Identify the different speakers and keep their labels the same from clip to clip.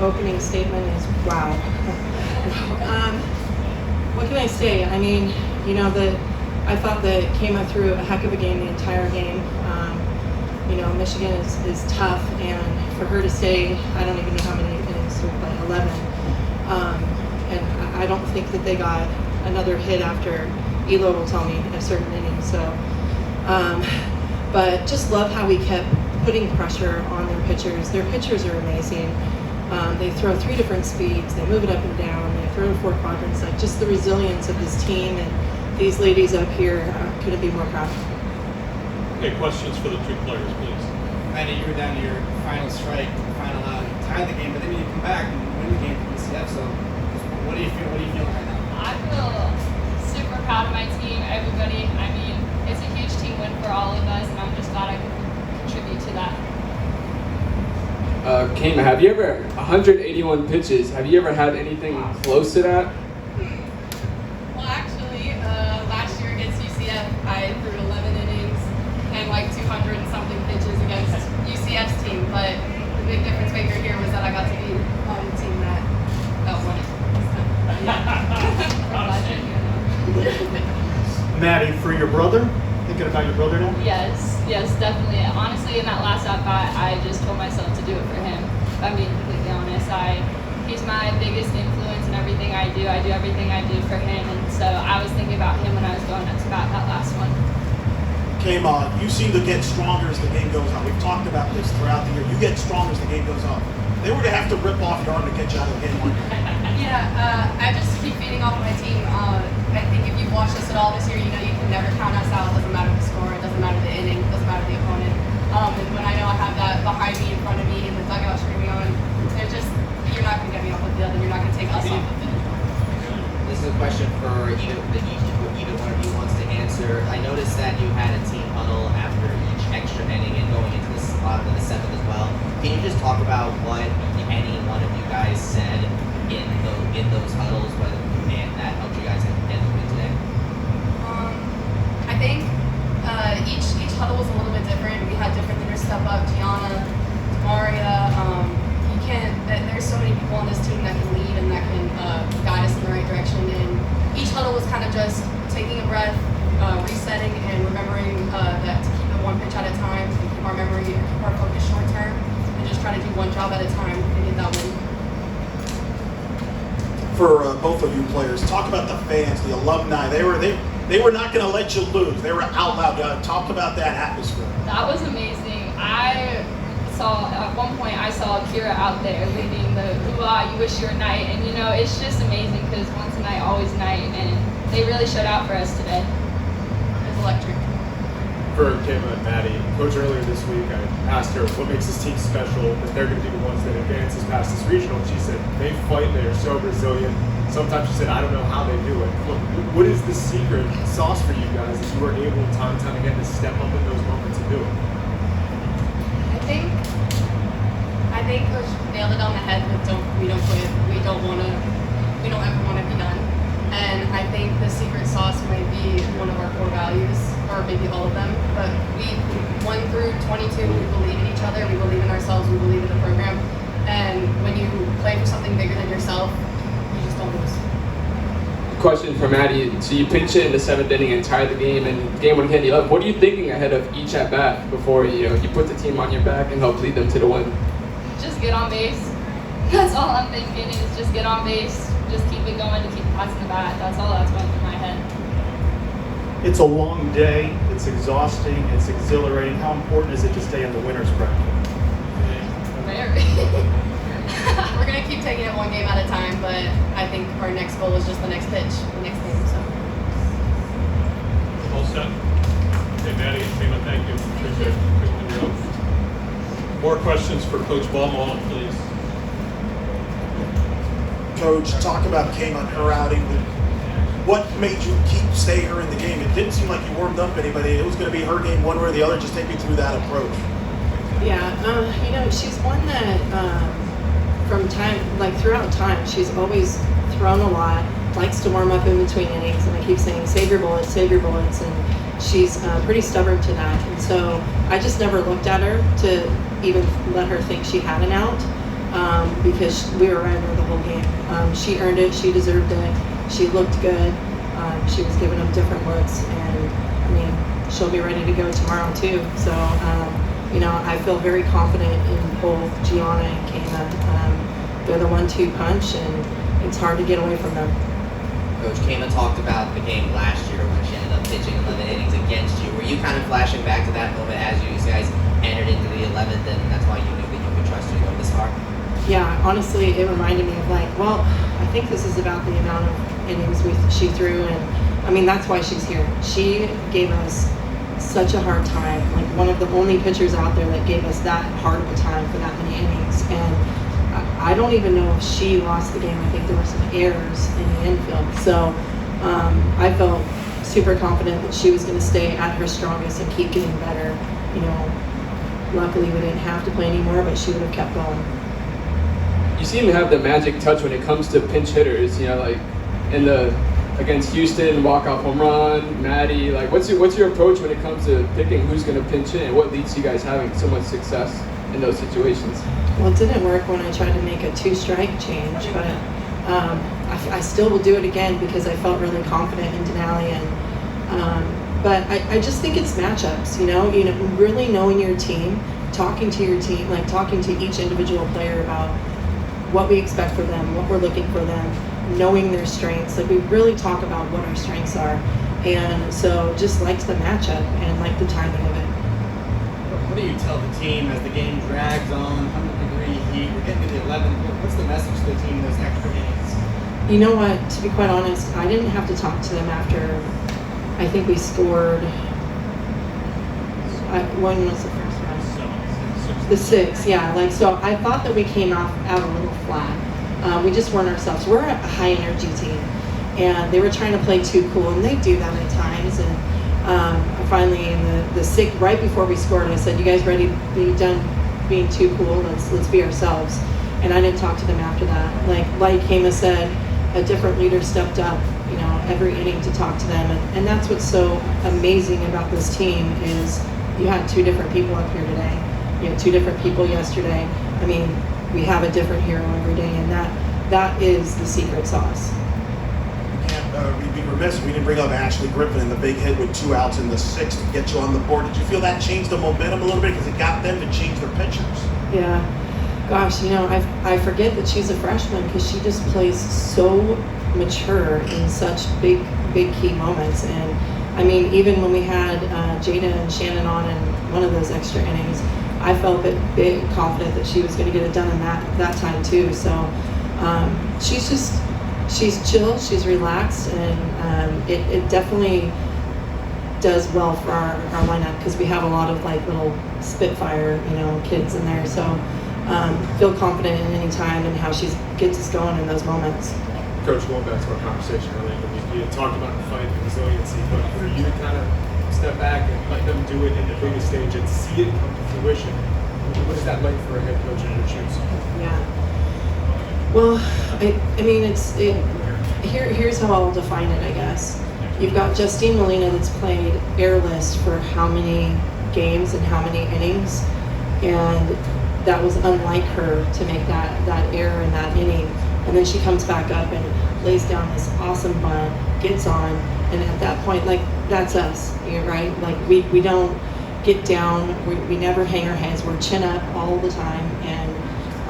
Speaker 1: opening statement is wow. What can I say? I mean, I thought that Kama threw a heck of a game the entire game. Michigan is tough, and for her to stay, I don't even know how many innings through, but 11. And I don't think that they got another hit after Elo will tell me a certain inning. So, but just love how we kept putting pressure on their pitchers. Their pitchers are amazing. They throw 3 different speeds. They move it up and down. They throw to 4 quadrants. Like just the resilience of this team, and these ladies up here couldn't be more proud.
Speaker 2: Okay, questions for the 2 players, please.
Speaker 3: Maddie, you were down to your final strike, final out. You tied the game, but then you come back and win the game for UCF. So, what do you feel? What are you feeling right now?
Speaker 4: I feel super proud of my team, everybody. I mean, it's a huge team win for all of us, and I'm just glad I could contribute to that.
Speaker 5: Kama, have you ever 181 pitches? Have you ever had anything close to that?
Speaker 4: Well, actually, last year against UCF, I threw 11 innings and like 200 and something pitches against UCF's team. But the big difference maker here was that I got to be on the team that won it.
Speaker 6: Maddie, for your brother? Thinking about your brother now?
Speaker 4: Yes, definitely. Honestly, in that last at-bat, I just told myself to do it for him. If I'm being completely honest. He's my biggest influence in everything I do. I do everything I do for him, and so I was thinking about him when I was going up to bat that last one.
Speaker 7: Kama, you seem to get stronger as the game goes on. We've talked about this throughout the year. You get stronger as the game goes on. They were to have to rip off your arm to get you out of the game, weren't you?
Speaker 8: Yeah, I just keep feeding off my team. I think if you've watched us at all this year, you can never count us out. It doesn't matter the score, it doesn't matter the inning, it doesn't matter the opponent. And when I know I have that behind me, in front of me, in the dugout screaming on, you're not going to get me off the field, and you're not going to take us off the field.
Speaker 9: This is a question for either one of you wants to answer. I noticed that you had a team huddle after each extra inning and going into the 7th as well. Can you just talk about what any one of you guys said in those huddles, and that helped you guys get the win today?
Speaker 8: I think each huddle was a little bit different. We had different leaders step up. Gianna, Maria. There's so many people on this team that can lead and that can guide us in the right direction. And each huddle was kind of just taking a breath, resetting, and remembering that to keep it one pitch at a time, to keep our memory, keep our focus short term, and just try to do one job at a time and get that win.
Speaker 7: For both of you players, talk about the fans, the alumni. They were not going to let you lose. They were out loud. Talk about that atmosphere.
Speaker 4: That was amazing. At one point I saw Kira out there leading the "Ooh, you wish you were night," and it's just amazing because once a night, always night, and they really showed out for us today. It was electric.
Speaker 10: For Kama and Maddie, Coach, earlier this week I asked her what makes this team special, that they're going to be the ones that advances past this regional, and she said they fight, they are so resilient. Sometimes she said, I don't know how they do it. What is the secret sauce for you guys that you are able time and time again to step up in those moments and do it?
Speaker 8: I think Coach nailed it on the head with we don't quit. We don't ever want to be done. And I think the secret sauce might be one of our core values, or maybe all of them. But we 1 through 22, we believe in each other, we believe in ourselves, we believe in the program. And when you play for something bigger than yourself, you just don't lose.
Speaker 5: Question for Maddie. So you pinch it in the 7th inning and tie the game, and game 1 hit 11. What are you thinking ahead of each at bat before you put the team on your back and help lead them to the win?
Speaker 4: Just get on base. That's all I'm thinking is just get on base, just keep it going, to keep passing the bat. That's all that's going through my head.
Speaker 6: It's a long day. It's exhausting. It's exhilarating. How important is it to stay in the winner's bracket?
Speaker 8: Very. We're going to keep taking it one game at a time, but I think our next goal is just the next pitch, the next game. So.
Speaker 2: All set. Okay, Maddie and Kama, thank you. Appreciate it. More questions for Coach Ball-Malone, please.
Speaker 7: Coach, talk about Kama and her outing. What made you stay her in the game? It didn't seem like you warmed up anybody. It was going to be her game one way or the other. Just take me through that approach.
Speaker 1: Yeah, she's one that throughout time, she's always thrown a lot, likes to warm up in between innings, and I keep saying, save your bullets, and she's pretty stubborn to that. And so I just never looked at her to even let her think she had an out. because we were around her the whole game. She earned it. She deserved it. She looked good. She was giving them different looks, and I mean, she'll be ready to go tomorrow too. So, I feel very confident in both Gianna and Kama. They're the 1-2 punch, and it's hard to get away from them.
Speaker 9: Coach Kama talked about the game last year when she ended up pitching 11 innings against you. Were you kind of flashing back to that moment as you guys entered into the 11th, and that's why you knew that you could trust her to go this far?
Speaker 1: Yeah, honestly, it reminded me of I think this is about the amount of innings she threw, and I mean, that's why she's here. She gave us such a hard time, like one of the only pitchers out there that gave us that hard of a time for that many innings. And I don't even know if she lost the game. I think there were some errors in the infield. So I felt super confident that she was going to stay at her strongest and keep getting better. Luckily we didn't have to play anymore, but she would have kept going.
Speaker 5: You seem to have the magic touch when it comes to pinch hitters. Like against Houston, walk-off home run, Maddie. Like, what's your approach when it comes to picking who's going to pinch hit, and what leads to you guys having so much success in those situations?
Speaker 1: Well, it didn't work when I tried to make a 2-strike change, but I still will do it again because I felt really confident in Denali. But I just think it's matchups. Really knowing your team, talking to your team, like talking to each individual player about what we expect for them, what we're looking for them, knowing their strengths. Like, we really talk about what our strengths are, and so just liked the matchup and liked the timing of it.
Speaker 3: What do you tell the team as the game drags on, 100-degree heat, we're getting to the 11th? What's the message to the team in those extra innings?
Speaker 1: You know what, to be quite honest, I didn't have to talk to them after, I think we scored, when was the first one? The 6, yeah. So I thought that we came out a little flat. We just weren't ourselves. We're a high energy team, and they were trying to play too cool, and they do that at times. And finally, in the 6th, right before we scored, I said, "You guys ready to be done being too cool? Let's be ourselves." And I didn't talk to them after that. Like Kama said, a different leader stepped up, every inning to talk to them, and that's what's so amazing about this team is you had 2 different people up here today. You had 2 different people yesterday. I mean, we have a different hero every day, and that is the secret sauce.
Speaker 7: We'd be remiss if we didn't bring up Ashley Griffin and the big hit with 2 outs in the 6th to get you on the board. Did you feel that changed the momentum a little bit because it got them to change their pitchers?
Speaker 1: Yeah. Gosh, I forget that she's a freshman because she just plays so mature in such big key moments. And I mean, even when we had Jada and Shannon on in one of those extra innings, I felt big confident that she was going to get it done in that time too. So she's chill, she's relaxed, and it definitely does well for our lineup because we have a lot of little Spitfire kids in there. So feel confident in any time and how she gets us going in those moments.
Speaker 10: Coach, going back to our conversation earlier, you talked about the fight and resiliency, but for you to kind of step back and let them do it in the biggest stage and see it come to fruition, what is that like for a head coach in your shoes?
Speaker 1: Yeah. Well, I mean, here's how I'll define it, I guess. You've got Justine Molina that's played airless for how many games and how many innings, and that was unlike her to make that error in that inning. And then she comes back up and lays down this awesome bunt, gets on, and at that point, that's us, right? We don't get down, we never hang our heads, we're chin up all the time, and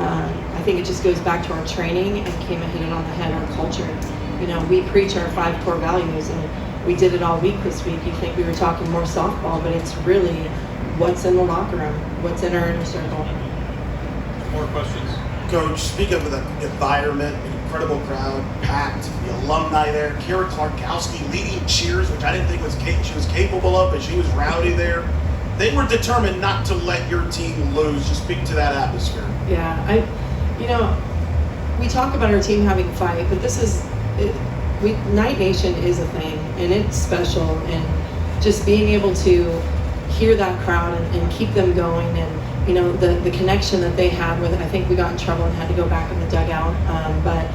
Speaker 1: I think it just goes back to our training and Kama hit it on the head, our culture. We preach our 5 core values, and we did it all week this week. You think we were talking more softball, but it's really what's in the locker room, what's in our inner circle.
Speaker 2: More questions?
Speaker 7: Coach, speak of the environment, an incredible crowd, packed, the alumni there, Kara Clarkowski leading cheers, which I didn't think she was capable of, but she was rowdy there. They were determined not to let your team lose. Just speak to that atmosphere.
Speaker 1: Yeah, we talk about our team having a fight, but Night Nation is a thing, and it's special, and just being able to hear that crowd and keep them going, and the connection that they had with it. I think we got in trouble and had to go back in the dugout, but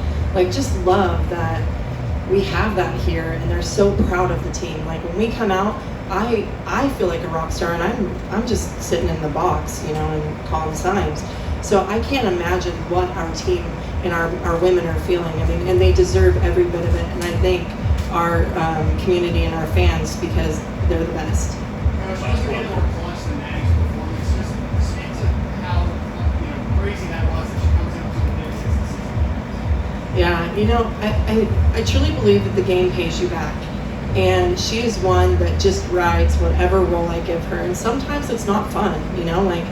Speaker 1: just love that we have that here, and they're so proud of the team. When we come out, I feel like a rock star, and I'm just sitting in the box, and calling signs. So I can't imagine what our team and our women are feeling. I mean, and they deserve every bit of it. And I thank our community and our fans because they're the best.
Speaker 3: Coach, those are more clutch than Maddie's performance. Just speak to how crazy that was that she comes up to the big 66.
Speaker 1: Yeah, I truly believe that the game pays you back. And she is one that just rides whatever role I give her. And sometimes it's not fun, like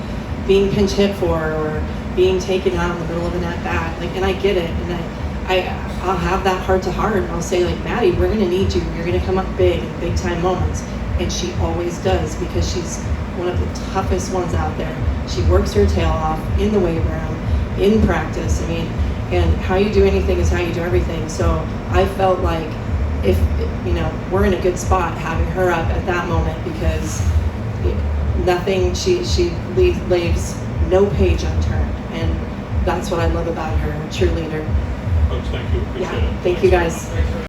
Speaker 1: being pinch hit for or being taken out in the middle of an at-bat. And I get it. And I'll have that heart to heart. And I'll say, Maddie, we're going to need you. You're going to come up big in big time moments. And she always does because she's one of the toughest ones out there. She works her tail off in the weight room, in practice. And how you do anything is how you do everything. So I felt like if we're in a good spot having her up at that moment because nothing, she leaves no page unturned, and that's what I love about her, a true leader.
Speaker 2: Coach, thank you. Appreciate it.
Speaker 1: Thank you guys.